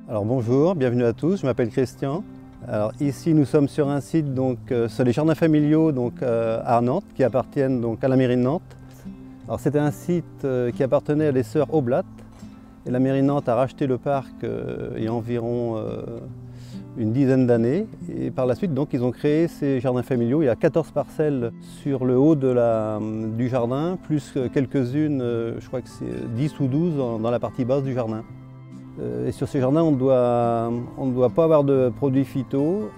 Alors bonjour, bienvenue à tous, je m'appelle Christian. Alors ici nous sommes sur un site sur les jardins familiaux à Nantes qui appartiennent à la mairie de Nantes. Alors c'était un site qui appartenait à des sœurs Oblat et la mairie de Nantes a racheté le parc il y a environ une dizaine d'années et par la suite ils ont créé ces jardins familiaux. Il y a 14 parcelles sur le haut du jardin plus quelques-unes, je crois que c'est 10 ou 12 dans la partie basse du jardin. Et sur ces jardins, on ne doit pas avoir de produits phyto,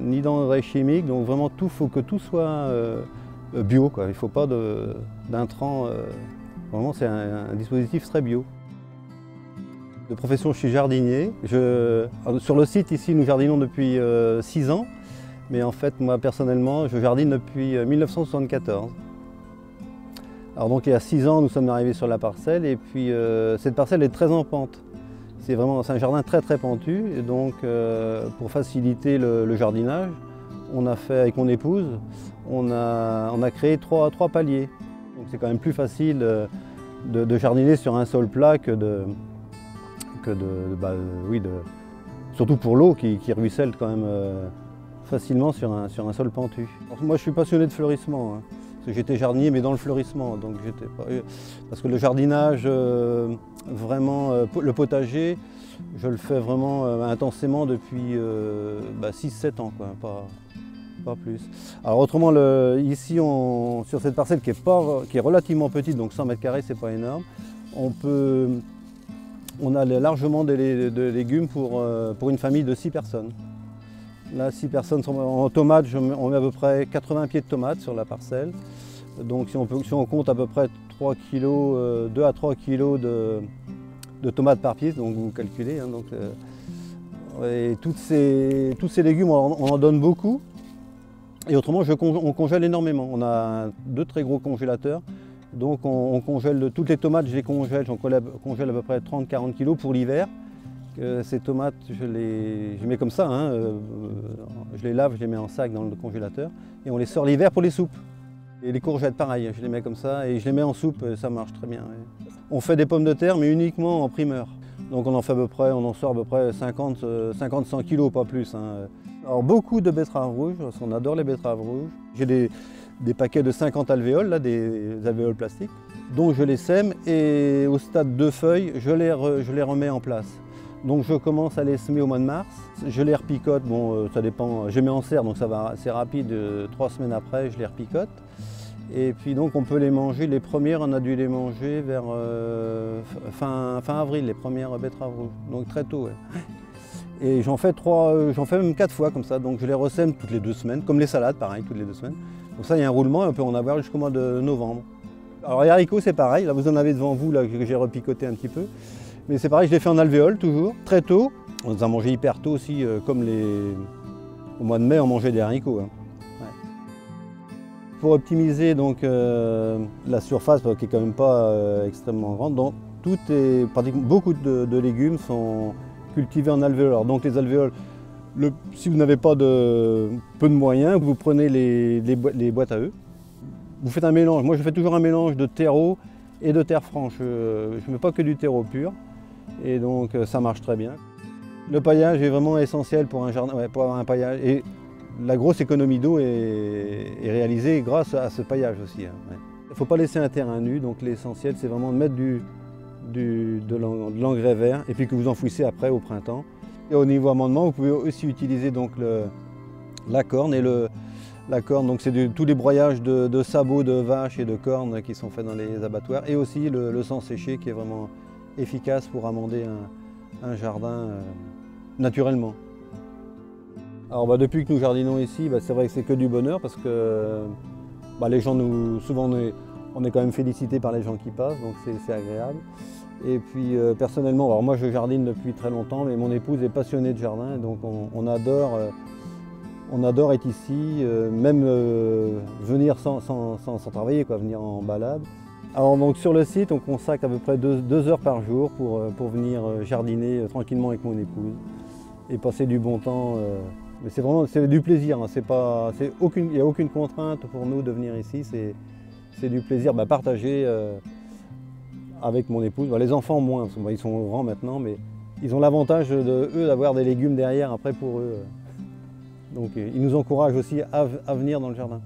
ni d'engrais chimiques, donc vraiment il faut que tout soit bio, quoi. Il ne faut pas d'intrants, vraiment c'est un dispositif très bio. De profession, je suis jardinier. Sur le site ici, nous jardinons depuis 6 ans, mais en fait moi personnellement, je jardine depuis 1974. Alors il y a 6 ans, nous sommes arrivés sur la parcelle et puis cette parcelle est très en pente. C'est un jardin très pentu et donc pour faciliter le jardinage, on a fait avec mon épouse, on a créé trois paliers. Donc c'est quand même plus facile de jardiner sur un sol plat surtout pour l'eau qui ruisselle quand même facilement sur un sol pentu. Alors, moi je suis passionné de fleurissement. Hein. J'étais jardinier mais dans le fleurissement, parce que le jardinage, le potager, je le fais vraiment intensément depuis 6-7 ans, quoi, pas plus. Alors autrement, ici sur cette parcelle qui est relativement petite, donc 100 mètres carrés, c'est pas énorme, on a largement de légumes pour une famille de 6 personnes. Là, 6 personnes en tomates, on met à peu près 80 pieds de tomates sur la parcelle. Donc si on compte à peu près 2 à 3 kg de tomates par pied, donc vous calculez. Hein, et tous ces légumes, on en donne beaucoup. Et autrement, on congèle énormément. On a 2 très gros congélateurs. Donc on congèle toutes les tomates, je les congèle, j'en congèle à peu près 30-40 kg pour l'hiver. Ces tomates, je les mets comme ça, hein, je les lave, je les mets en sac dans le congélateur et on les sort l'hiver pour les soupes. Et les courgettes, pareil, je les mets comme ça et je les mets en soupe, ça marche très bien. Ouais. On fait des pommes de terre, mais uniquement en primeur. Donc on en sort à peu près 50-100 kg, pas plus. Hein. Alors beaucoup de betteraves rouges, parce qu'on adore les betteraves rouges. J'ai des paquets de 50 alvéoles, là, des alvéoles plastiques, dont je les sème et au stade de feuilles, je les remets en place. Donc je commence à les semer au mois de mars, je les repicote, ça dépend, je les mets en serre donc ça va, c'est rapide, 3 semaines après je les repicote. Et puis donc on peut les manger, les premières on a dû les manger vers fin avril, les premières betteraves rouges, donc très tôt. Ouais. Et j'en fais même 4 fois comme ça, donc je les ressème toutes les 2 semaines, comme les salades pareil, toutes les 2 semaines. Donc ça il y a un roulement et on peut en avoir jusqu'au mois de novembre. Alors les haricots c'est pareil, là vous en avez devant vous là, que j'ai repicoté un petit peu. Mais c'est pareil, je les fais en alvéole toujours, très tôt. On les a mangés hyper tôt aussi, au mois de mai on mangeait des haricots. Hein. Ouais. Pour optimiser la surface, qui est quand même pas extrêmement grande, pratiquement beaucoup de légumes sont cultivés en alvéole. Alors, donc les alvéoles, si vous n'avez pas peu de moyens, vous prenez les boîtes à œufs. Vous faites un mélange, moi je fais toujours un mélange de terreau et de terre franche. Je ne mets pas que du terreau pur. Et donc ça marche très bien. Le paillage est vraiment essentiel pour un jardin, pour avoir un paillage. Et la grosse économie d'eau est réalisée grâce à ce paillage aussi. Hein, ouais. Il ne faut pas laisser un terrain nu, donc l'essentiel c'est vraiment de mettre de l'engrais vert et puis que vous enfouissez après au printemps. Et au niveau amendement, vous pouvez aussi utiliser la corne la corne, donc c'est tous les broyages de sabots de vaches et de cornes qui sont faits dans les abattoirs et aussi le sang séché qui est vraiment efficace pour amender un jardin naturellement. Alors depuis que nous jardinons ici, c'est vrai que c'est que du bonheur parce que les gens souvent on est quand même félicité par les gens qui passent, donc c'est agréable. Et puis personnellement, alors moi je jardine depuis très longtemps, mais mon épouse est passionnée de jardin, donc on adore être ici, même venir sans travailler, venir en balade. Alors donc sur le site, on consacre à peu près 2 heures par jour pour venir jardiner tranquillement avec mon épouse et passer du bon temps. Mais c'est du plaisir, hein, il n'y a aucune contrainte pour nous de venir ici, c'est du plaisir partagé avec mon épouse. Les enfants moins, ils sont grands maintenant, mais ils ont l'avantage eux d'avoir des légumes derrière après pour eux. Donc ils nous encouragent aussi à venir dans le jardin.